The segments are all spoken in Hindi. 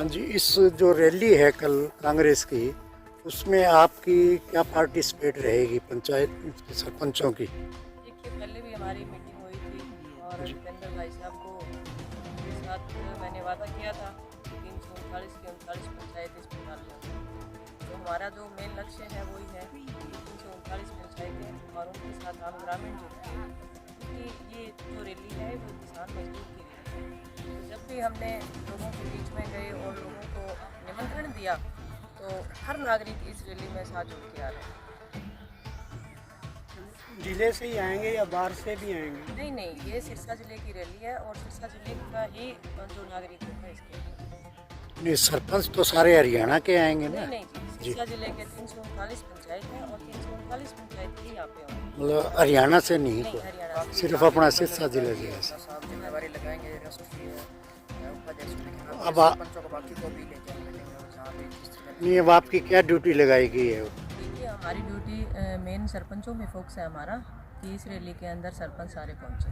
हाँ जी, इस जो रैली है कल कांग्रेस की, उसमें आपकी क्या पार्टिसिपेट रहेगी पंचायत के सरपंचों की? देखिए, पहले भी हमारी मीटिंग हुई थी और दीपेंद्र भाई साहब को के साथ मैंने वादा किया था 339 की 39 पंचायत इसमें डालना। तो हमारा जो मेन लक्ष्य है वही है 339 पंचायतें और उनके साथ हम ग्रामीण जुड़ते हैं, क्योंकि ये जो रैली है वो किसान मजदूर की रैली है। तो जब भी हमने लोगों के बीच में गए और लोगों को निमंत्रण दिया तो हर नागरिक इस रैली में साथ जुड़ के आ रहे हैं। जिले से ही आएंगे या बाहर से भी आएंगे? नहीं नहीं, ये सिरसा जिले की रैली है और सिरसा जिले का ही जो नागरिक होगा इसके। नहीं, सरपंच तो सारे हरियाणा के आएंगे ना? नहीं जी, सिरसा जिले के 339 पंचायत हैं और 339 पंचायत ही यहाँ पे होंगे। मतलब हरियाणा से नहीं, नहीं, हरियाणा से सिर्फ अपना सिरसा जिला जिला से। जिम्मेवारी लगाएंगे अब नहीं, अब आपकी क्या ड्यूटी लगाई गई है? देखिए, हमारी ड्यूटी मेन सरपंचों में फोकस है हमारा कि इस रैली के अंदर सरपंच सारे पहुँचे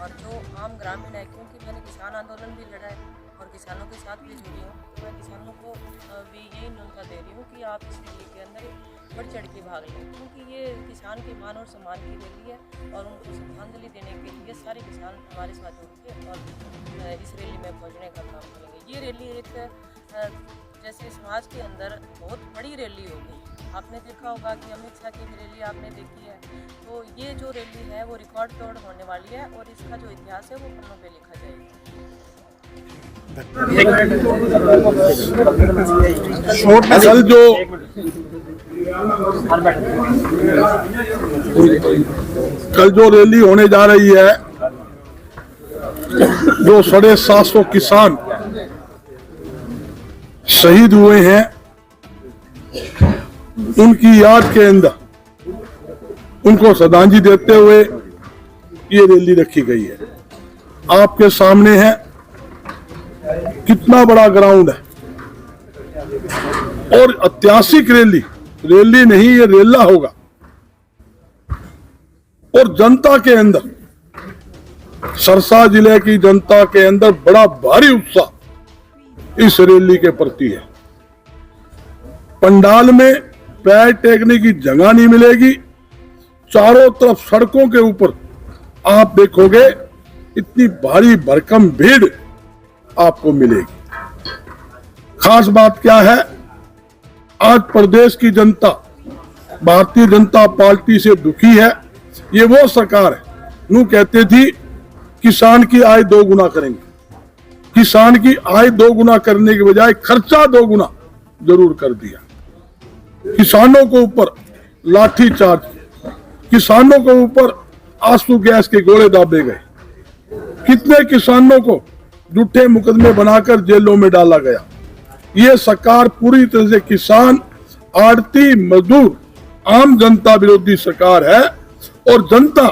और जो आम ग्रामीण है, क्योंकि मैंने किसान आंदोलन भी लड़ा है और किसानों के साथ भी जुड़ी हूँ, तो मैं किसानों को भी यही न्योता दे रही हूँ कि आप इस रैली के अंदर बढ़ चढ़ के भाग लें, क्योंकि ये किसान के मान और सम्मान की रैली है और उनको श्रद्धांजलि देने के लिए सारे किसान हमारे साथ जुड़ के और इस रैली में पहुँचने का काम करेंगे। ये रैली एक जैसे समाज के अंदर बहुत बड़ी रैली होगी। आपने देखा होगा कि अमित शाह की भी रैली आपने देखी है, तो ये जो रैली है वो रिकॉर्ड तोड़ होने वाली है और इसका जो इतिहास है वो पन्नों पे लिखा जाएगा। कल जो रैली होने जा रही है, जो 750 किसान शहीद हुए हैं, उनकी याद के अंदर उनको श्रद्धांजलि देते हुए ये रैली रखी गई है। आपके सामने है कितना बड़ा ग्राउंड है और ऐतिहासिक रैली नहीं, ये रेला होगा और जनता के अंदर, सिरसा जिले की जनता के अंदर बड़ा भारी उत्साह इस रैली के प्रति है। पंडाल में पैर टेकने की जगह नहीं मिलेगी, चारों तरफ सड़कों के ऊपर आप देखोगे इतनी भारी भरकम भीड़ आपको मिलेगी। खास बात क्या है, आज प्रदेश की जनता भारतीय जनता पार्टी से दुखी है। ये वो सरकार है, नू कहते थी किसान की आय 2 गुना करेंगे, किसान की आय 2 गुना करने के बजाय खर्चा 2 गुना जरूर कर दिया। किसानों के ऊपर लाठी चार्ज, किसानों के ऊपर आंसू गैस के गोले दाबे गए, कितने किसानों को झूठे मुकदमे बनाकर जेलों में डाला गया। ये सरकार पूरी तरह से किसान, आड़ती, मजदूर, आम जनता विरोधी सरकार है और जनता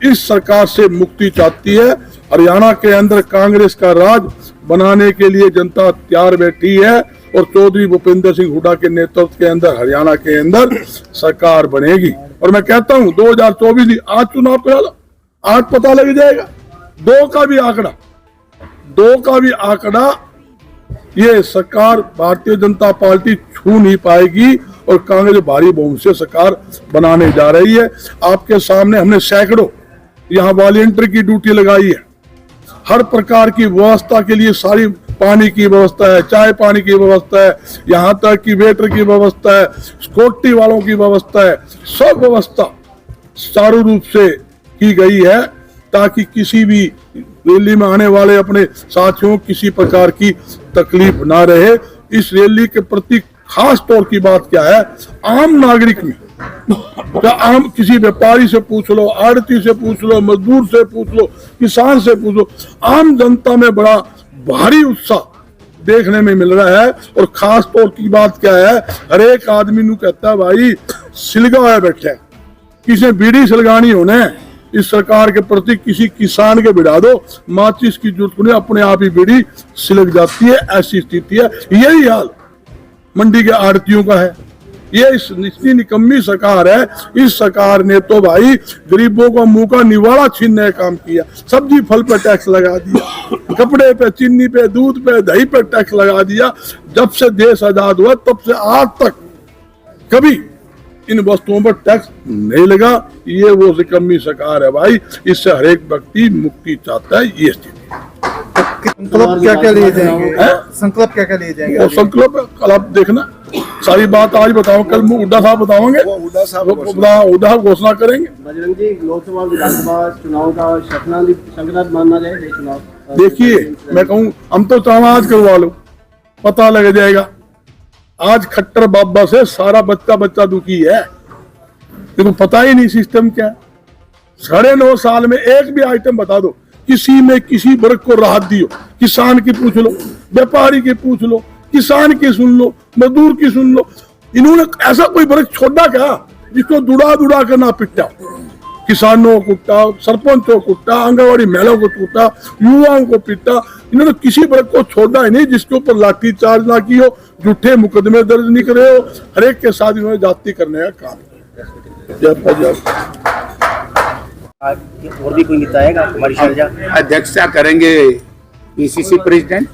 इस सरकार से मुक्ति चाहती है। हरियाणा के अंदर कांग्रेस का राज बनाने के लिए जनता तैयार बैठी है और चौधरी भूपेंद्र सिंह हुड्डा के नेतृत्व के अंदर हरियाणा के अंदर सरकार बनेगी। और मैं कहता हूं 2024 आज चुनाव करा लो, आज पता लग जाएगा। 2 का भी आंकड़ा ये सरकार भारतीय जनता पार्टी छू नहीं पाएगी और कांग्रेस भारी बहुमत से सरकार बनाने जा रही है। आपके सामने हमने सैकड़ों यहाँ वॉलंटियर की ड्यूटी लगाई है। हर प्रकार की व्यवस्था के लिए सारी पानी की व्यवस्था है, चाय पानी की व्यवस्था है, यहाँ तक कि वेटर की व्यवस्था है, सिक्योरिटी वालों की व्यवस्था है। सब व्यवस्था चारू रूप से की गई है ताकि किसी भी रैली में आने वाले अपने साथियों किसी प्रकार की तकलीफ ना रहे। इस रैली के प्रति खास तौर की बात क्या है, आम नागरिक में, क्या आम किसी व्यापारी से पूछ लो, आड़ती से पूछ लो, मजदूर से पूछ लो, किसान से पूछ लो, आम जनता में बड़ा भारी उत्साह देखने में मिल रहा है। और खास तौर की बात क्या है, हर एक आदमी नू कहता है भाई सिलगा हुआ बैठा, किसी बीड़ी सिलगानी होने, इस सरकार के प्रति किसी किसान के बिड़ा दो, माचिस की जरूरत नहीं, अपने आप ही बीड़ी सिलग जाती है। ऐसी स्थिति है। यही हाल मंडी के आड़तियों का है, ये इतनी निकम्मी सरकार है। इस सरकार ने तो भाई गरीबों का मुंह का निवाड़ा छीनने का काम किया। सब्जी फल पे टैक्स लगा दिया, कपड़े पे, चीनी पे, दूध पे, दही पे टैक्स लगा दिया। जब से देश आजाद हुआ तब से आज तक कभी इन वस्तुओं पर टैक्स नहीं लगा। ये वो निकम्मी सरकार है भाई। इससे हर एक व्यक्ति मुक्ति चाहता है। ये स्थिति संकल्प क्या क्या लिए जाएंगे? संकल्प क्या क्या लिए जाएंगे? और संकल्प कल आप देखना, सारी बात आज बताओ, कल हुड्डा साहब बताओगे, हुड्डा घोषणा करेंगे। बजरंग जी, लोकसभा विधानसभा चुनाव का संक्रांत माना जाए ये चुनाव? देखिए मैं कहूँ हम तो चाहे आज करवा लो, पता लग जाएगा। आज खट्टर बाबा से सारा बच्चा दुखी है, क्योंकि पता ही नहीं सिस्टम क्या है। 9.5 साल में एक भी आइटम बता दो किसी में किसी वर्ग को राहत दियो। किसान की पूछ लो, व्यापारी की पूछ लो, किसान की सुन लो, मजदूर की सुन लो। इन्होंने ऐसा कोई वर्ग छोड़ा क्या जिसको दुड़ा कर ना पिटा? किसानों को कुटा, सरपंचों को कुटा, आंगनवाड़ी महिलाओं को कुटा, युवाओं को पिटा। इन्होंने किसी वर्ग को छोड़ा ही नहीं जिसके ऊपर लाठी चार्ज ना की हो, झूठे मुकदमे दर्ज नहीं करे हो। हर एक के साथ इन्होंने जाति करने का काम किया। और भी कोई नेता आएगा? हमारी शैलजा अध्यक्षता करेंगे पीसीसी प्रेसिडेंट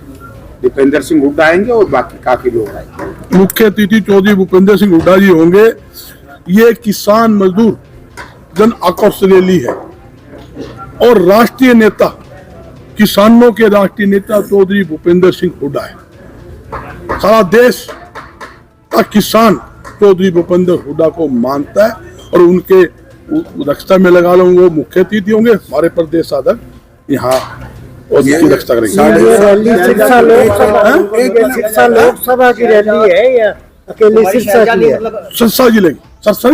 दीपेंद्र सिंह हुड्डा आएंगे और बाकी काफी लोग आएंगे। मुख्य अतिथि चौधरी भूपेंद्र सिंह हुड्डा जी होंगे। ये किसान मजदूर जन आक्रोश रैली है और राष्ट्रीय नेता, किसानों के राष्ट्रीय नेता चौधरी भूपेंद्र सिंह हुड्डा है। सारा देश का किसान चौधरी भूपेंद्र हुड्डा को मानता है और उनके रक्षा में लगा लो। वो मुख्य अतिथि होंगे, हमारे प्रदेश साधक यहाँ उसकी रक्षा करेंगे। लोकसभा की रैली है या अकेले सिरसा की है? सिरसा जिले की,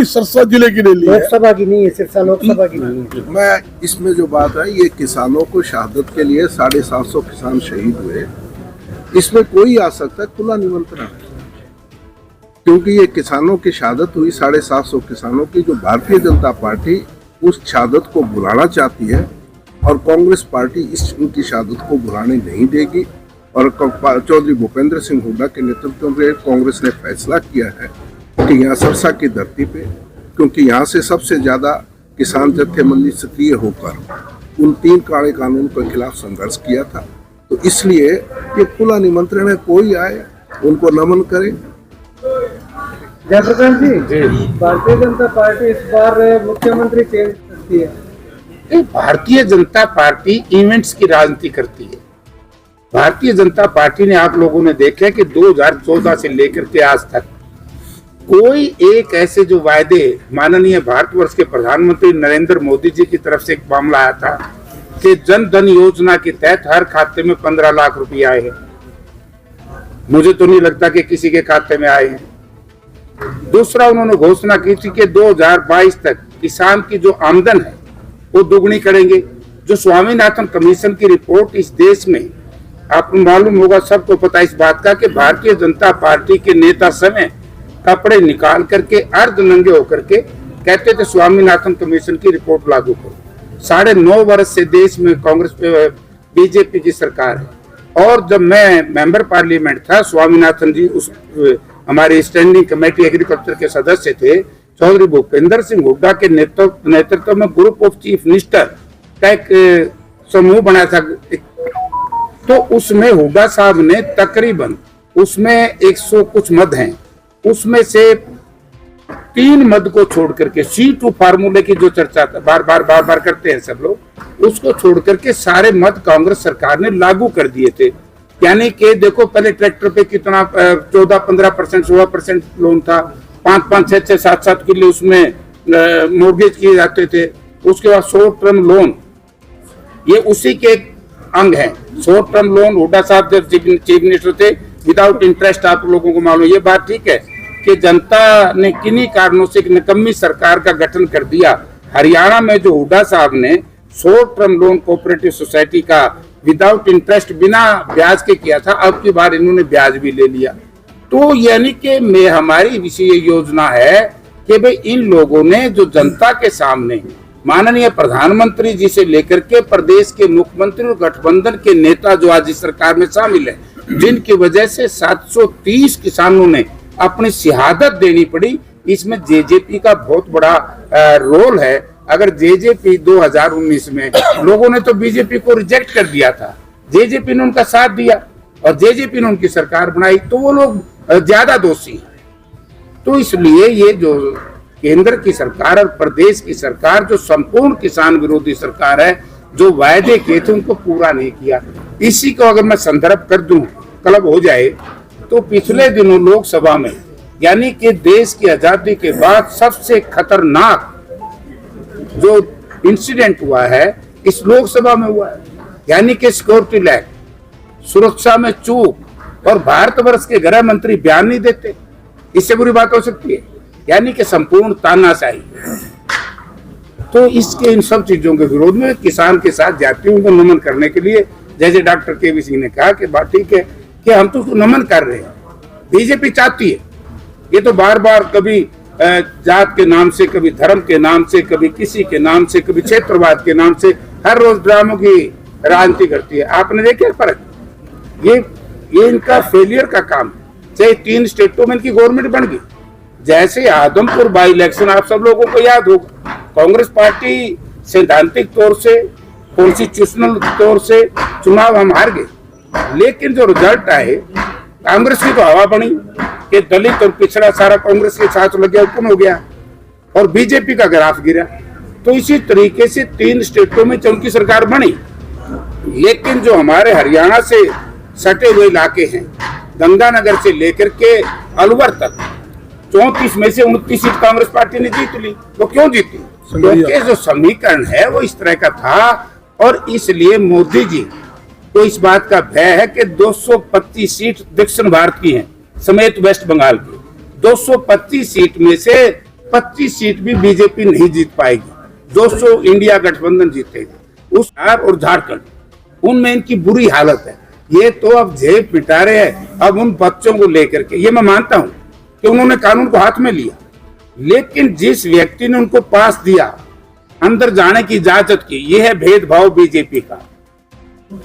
सरसा जिले की रैली है, लोकसभा की नहीं है, सिरसा लोकसभा की नहीं है। मैं इसमें जो बात है, ये किसानों को शहादत के लिए 750 किसान शहीद हुए। इसमें कोई आ सकता है, खुला निमंत्रण, क्योंकि ये किसानों की शहादत हुई 750 किसानों की, जो भारतीय जनता पार्टी उस शहादत को भुलाना चाहती है और कांग्रेस पार्टी उनकी शहादत को भुलाने नहीं देगी। और चौधरी भूपेंद्र सिंह हुड्डा के नेतृत्व में कांग्रेस ने फैसला किया है कि यहाँ सिरसा की धरती पे, क्योंकि यहाँ से सबसे ज्यादा किसान जत्थेबंदी सक्रिय होकर उन 3 काले कानून के खिलाफ संघर्ष किया था, तो इसलिए ये खुला निमंत्रण है, कोई आए उनको नमन करे। जयप्रकाश जी, भारतीय जनता पार्टी इस बार मुख्यमंत्री चेंज करती है। भारतीय जनता पार्टी इवेंट्स की राजनीति करती है। भारतीय जनता पार्टी ने, आप लोगों ने देखा कि 2014 से लेकर के आज तक कोई एक ऐसे जो वायदे माननीय भारतवर्ष के प्रधानमंत्री नरेंद्र मोदी जी की तरफ से एक मामला आया था कि जन धन योजना के तहत हर खाते में 15 लाख रुपए आए हैं। मुझे तो नहीं लगता कि किसी के खाते में आए हैं। दूसरा, उन्होंने घोषणा की थी कि 2022 तक किसान की जो आमदन है वो दुगनी करेंगे। जो स्वामीनाथन कमीशन की रिपोर्ट इस देश में, आपको मालूम होगा, सबको पता इस बात का कि भारतीय जनता पार्टी के नेता समय कपड़े निकाल करके अर्ध नंगे होकर के कहते थे स्वामीनाथन कमीशन की रिपोर्ट लागू करो। 9.5 वर्ष से देश में कांग्रेस पे बीजेपी की सरकार है। और जब मैं मेंबर पार्लियामेंट था, स्वामीनाथन जी उस हमारे स्टैंडिंग कमेटी एग्रीकल्चर के सदस्य थे। चौधरी भूपेंद्र सिंह हुड्डा के नेतृत्व में ग्रुप ऑफ चीफ मिनिस्टर का एक समूह बना था, तो उसमें हुड्डा साहब ने तकरीबन, उसमें 100 कुछ मद हैं, उसमें से 3 मद को छोड़ करके C2 फार्मूले की जो चर्चा बार बार करते हैं सब लोग, उसको छोड़ करके सारे मद कांग्रेस सरकार ने लागू कर दिए थे। यानी कि देखो, पहले ट्रैक्टर पे कितना 14-15%, 16% लोन था, 5-5, 6-6, 7-7 किलो उसमें मोर्गेज किए जाते थे। उसके बाद शॉर्ट टर्म लोन, ये उसी के एक अंग है। शॉर्ट टर्म लोन हुड्डा साहब जब चीफ मिनिस्टर थे, विदाउट इंटरेस्ट, आप लोगों को मालूम। ये बात ठीक है कि जनता ने किन्हीं कारणों से एक निकम्मी सरकार का गठन कर दिया। हरियाणा में जो हुड्डा साहब ने short term loan cooperative society का विदाउट इंटरेस्ट, बिना ब्याज के किया था, अब की बार इन्होंने ब्याज भी ले लिया। तो यानी कि हमारी विषय योजना है कि भाई इन लोगों ने जो जनता के सामने माननीय प्रधानमंत्री जी से लेकर के प्रदेश के मुख्यमंत्री और गठबंधन के नेता जो आज इस सरकार में शामिल है, जिनकी वजह से 730 किसानों ने अपनी शहादत देनी पड़ी। इसमें जेजेपी का बहुत बड़ा रोल है। अगर जेजेपी 2019 में लोगों ने तो बीजेपी को रिजेक्ट कर दिया था, जेजेपी ने उनका साथ दिया और जेजेपी ने उनकी सरकार बनाई, तो वो लोग ज्यादा दोषी हैं। तो इसलिए ये जो केंद्र की सरकार और प्रदेश की सरकार जो संपूर्ण किसान विरोधी सरकार है, जो वायदे किए थे उनको पूरा नहीं किया। इसी को अगर मैं संदर्भ कर दूं, क्लब हो जाए, तो पिछले दिनों लोकसभा में, यानी कि देश की आजादी के बाद सबसे खतरनाक जो इंसिडेंट हुआ है इस लोकसभा में हुआ है, यानी कि सिक्योरिटी लैग, सुरक्षा में चूक, और भारतवर्ष के गृह मंत्री बयान नहीं देते। इससे बुरी बात हो सकती है? यानी कि संपूर्ण तानाशाही। तो इसके इन सब चीजों के विरोध में किसान के साथ जाती हूँ, उनको नमन करने के लिए। जैसे डॉक्टर केवी सिंह ने कहा कि बात ठीक है कि हम तो उसको नमन कर रहे हैं, बीजेपी चाहती है। ये तो बार बार कभी जात के नाम से, कभी धर्म के नाम से, कभी किसी के नाम से, कभी क्षेत्रवाद के नाम से हर रोज ड्रामों की राजनीति करती है। आपने देखे फर्क? ये इनका फेलियर का काम है। चाहे 3 स्टेटों में इनकी गवर्नमेंट बन गई, जैसे आदमपुर बाई इलेक्शन आप सब लोगों को याद होगा, कांग्रेस पार्टी सैद्धांतिक तौर से, कॉन्स्टिट्यूशनल तौर से चुनाव हम हार गए, लेकिन जो रिजल्ट आए, कांग्रेस की तो हवा बनी कि दलित और पिछड़ा सारा कांग्रेस के साथ लग गया, ओपन हो गया, और बीजेपी का ग्राफ गिरा। तो इसी तरीके से 3 स्टेटों में उनकी सरकार बनी, लेकिन जो हमारे हरियाणा से सटे हुए इलाके हैं, गंगानगर से लेकर के अलवर तक, 34 में से 29 सीट कांग्रेस पार्टी ने जीत ली। वो क्यों जीती? क्योंकि जो समीकरण है वो इस तरह का था, और इसलिए मोदी जी को इस बात का भय है कि 225 सीट दक्षिण भारत की हैं, समेत वेस्ट बंगाल की। 225 सीट में से 25 सीट भी बीजेपी नहीं जीत पाएगी, 200 इंडिया गठबंधन जीतेगी। उस बिहार और झारखंड, उनमें इनकी बुरी हालत है। ये तो अब जेब पिटा रहे हैं। अब उन बच्चों को लेकर के, ये मैं मानता हूं कि उन्होंने कानून को हाथ में लिया, लेकिन जिस व्यक्ति ने उनको पास दिया, अंदर जाने की इजाजत की, ये है भेदभाव बीजेपी का।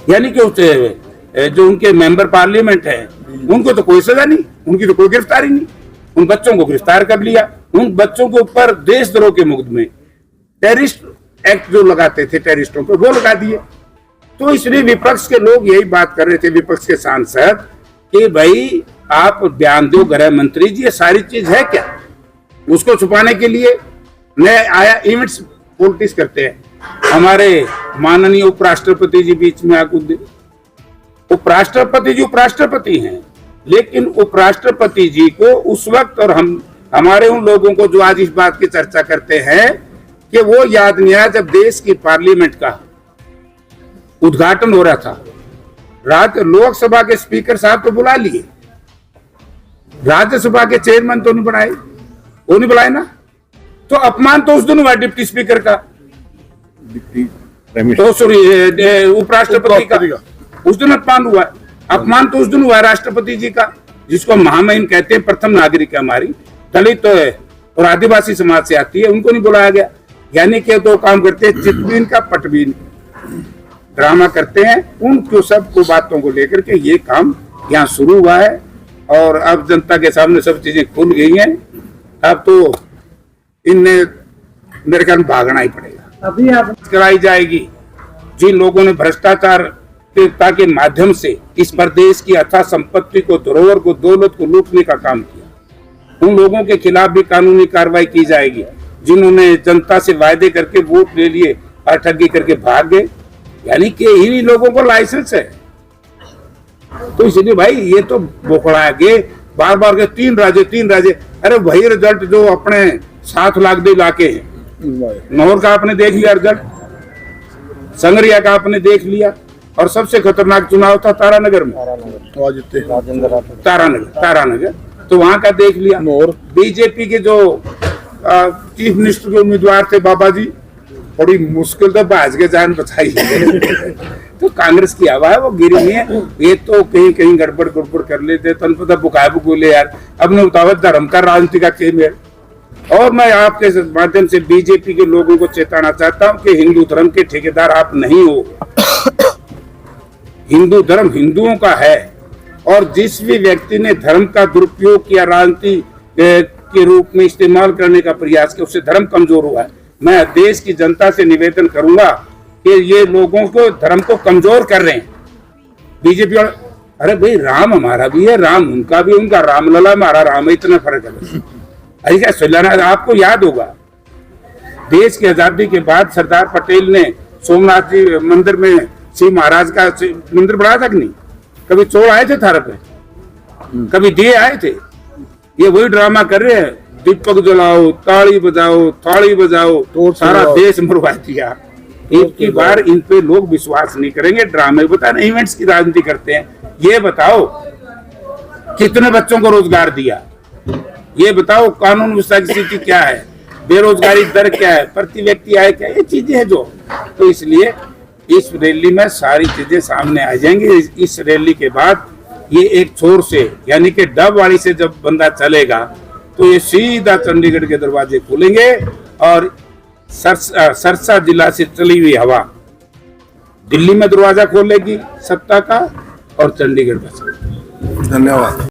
यानी कि जो उनके मेंबर पार्लियामेंट है, उनको तो कोई सजा नहीं, उनकी तो कोई गिरफ्तारी नहीं। उन बच्चों को गिरफ्तार कर लिया, उन बच्चों के ऊपर देशद्रोह के मुकदमे, टेररिस्ट एक्ट जो लगाते थे टेररिस्टों पे, वो लगा दिए। तो इसलिए विपक्ष के लोग यही बात कर रहे थे, विपक्ष के सांसद, कि भाई आप बयान दो गृह मंत्री जी, ये सारी चीज है क्या? उसको छुपाने के लिए नया आया इवेंट्स पॉलिटिक्स करते हैं। हमारे माननीय उपराष्ट्रपति जी बीच में आके, उपराष्ट्रपति जी उपराष्ट्रपति हैं, लेकिन उपराष्ट्रपति जी को उस वक्त, और हमारे उन लोगों को जो आज इस बात की चर्चा करते हैं, कि वो याद नहीं आया जब देश की पार्लियामेंट का उद्घाटन हो रहा था। लोकसभा के स्पीकर साहब तो बुला लिए, राज्यसभा के चेयरमैन तो नहीं बनाए, वो नहीं बुलाए ना। तो अपमान तो उस दिन हुआ डिप्टी स्पीकर का, तो सॉरी उपराष्ट्रपति का, उस दिन अपमान हुआ। अपमान तो उस दिन हुआ राष्ट्रपति जी का, जिसको महामहिम कहते हैं, प्रथम नागरिक है हमारी, दलित और आदिवासी समाज से आती है, उनको नहीं बुलाया गया। यानी कि दो काम करते हैं, चितबीन का पटबीन ड्रामा करते हैं। उनको सबको बातों को लेकर के ये काम यहाँ शुरू हुआ है, और अब जनता के सामने सब चीजें खुल गई हैं। अब तो इनने मेरे ख्याल भागना ही पड़ेगा। अभी आप कराई जाएगी जिन लोगों ने भ्रष्टाचार के माध्यम से इस प्रदेश की अथाह संपत्ति को, धरोहर को, दौलत को लूटने का काम किया, उन लोगों के खिलाफ भी कानूनी कार्रवाई की जाएगी। जिन्होंने जनता से वायदे करके वोट ले लिए और ठगी करके भाग गए, यानी कि इन्हीं लोगों को लाइसेंस है। तो इसलिए भाई ये तो बोखड़ा के बार बार के 3 राज्य, अरे वही रिजल्ट जो अपने 7 लाख दे इलाके हैं, नौर का आपने देख लिया रिजल्ट, संगरिया का आपने देख लिया, और सबसे खतरनाक चुनाव था तारानगर में, तारानगर, तो वहां का देख लिया। बीजेपी के जो चीफ मिनिस्टर के उम्मीदवार थे बाबा जी, बड़ी मुश्किल तो भाज के जान बचाई तो कांग्रेस की हवा है वो गिरी नहीं है। ये तो कहीं कहीं गड़बड़ कर लेते, तन पता बुकाए बुकूले यार, अब ने बताओ धर्म का राजनीति का खेल है। और मैं आपके माध्यम से बीजेपी के लोगों को चेताना चाहता हूं कि हिंदू धर्म के ठेकेदार आप नहीं हो। हिंदू धर्म हिंदुओं का है, और जिस भी व्यक्ति ने धर्म का दुरुपयोग किया, राजनीति के रूप में इस्तेमाल करने का प्रयास किया, उससे धर्म कमजोर हुआ है। मैं देश की जनता से निवेदन करूंगा कि ये लोगों को धर्म को कमजोर कर रहे हैं बीजेपी। और अरे भाई, राम हमारा भी है, राम उनका भी, उनका रामलला हमारा राम है, इतना फर्क है बस। अरे क्या सुलाना, आपको याद होगा देश की आजादी के बाद सरदार पटेल ने सोमनाथ जी मंदिर में शिव महाराज का मंदिर बढ़ाया था कि नहीं? कभी चोर आए थे थारा पे? कभी दिए आए थे? ये वही ड्रामा कर रहे हैं, दीपक जलाओ, ताली बजाओ, थाली बजाओ, तो सारा देश मरवा दिया। एक की बार इन पे लोग विश्वास नहीं करेंगे, ड्रामे बताना, इवेंट्स की राजनीति करते हैं। ये बताओ कितने बच्चों को रोजगार दिया, ये बताओ कानून व्यवस्था की स्थिति क्या है, बेरोजगारी दर क्या है, प्रति व्यक्ति आय क्या है, ये चीजें हैं जो। तो इसलिए इस रैली में सारी चीजें सामने आ जाएंगी। इस रैली के बाद ये एक छोर से, यानी कि डबवाड़ी से जब बंदा चलेगा तो ये सीधा चंडीगढ़ के दरवाजे खुलेंगे और सरसा जिला से चली हुई हवा दिल्ली में दरवाजा खोलेगी सत्ता का और चंडीगढ़ में। धन्यवाद।